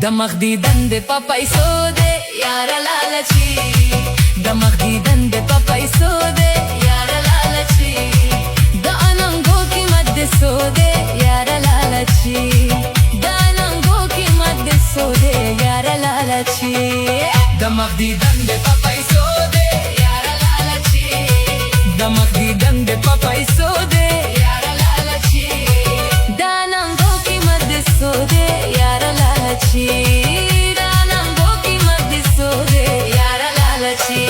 دماغ دیدن د پیسو دے یار لالچی دماغ دیدن د پیسو دے یار لالچی د اننګو قیمت د سو دے یار لالچی د اننګو قیمت د سو دے یار لالچی دماغ دیدن د پیسو دے یار لالچی دماغ دیدن د پیسو دے یار لالچی د اننګو قیمت د سو دے یار لالچی د اننګو قیمت د سو دے یار لالچی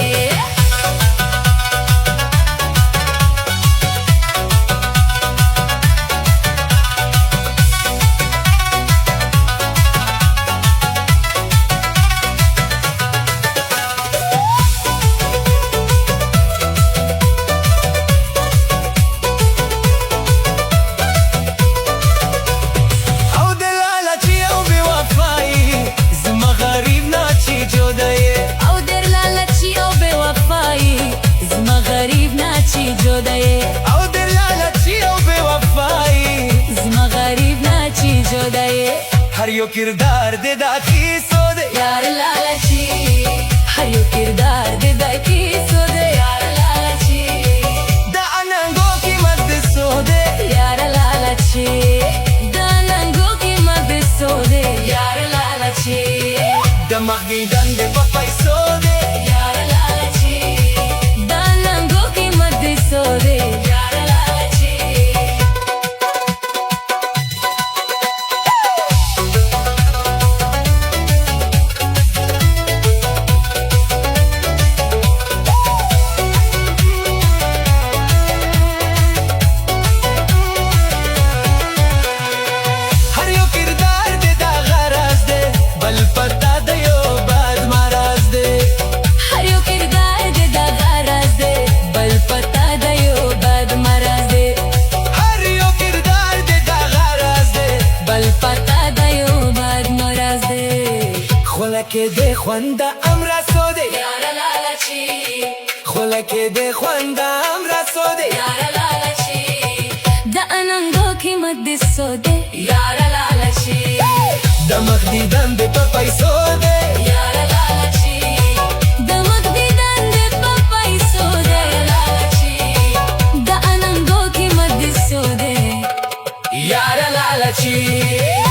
او در لالچی او بے وفائی زما غریب ناچی جدائی هر یو کردار دے دا کیسو دے یار لالچی هر یو کردار دے دا کیسو دے یار لالچی دا اننګو قیمت دے سو دے یار لالچی دا اننګو قیمت دے سو دے یار لالچی دماغ دیدن دے پیسو دے یار لالچی دا اننګو قیمت دے سو دے یار لالچی هر یو کردار دے دا غرض دے بل پتا دے یو بد مرض دے هر یو کردار دے دا غرض دے بل پتا دے یو بد مرض دے هر یو کردار دے دا غرض دے بل پتا دے یو بد مرض دے خلک دے خوند امر سو دے یار لالچی خلک دے خوند امر سو دے یار لالچی د اننګو قیمت دې سو دے یار لالچی دماغ دیدن دے پیسو دے یار لالچی دماغ دیدن دې په پیسو دے لالچی د اننګو قیمت دې سو دے یار لالچی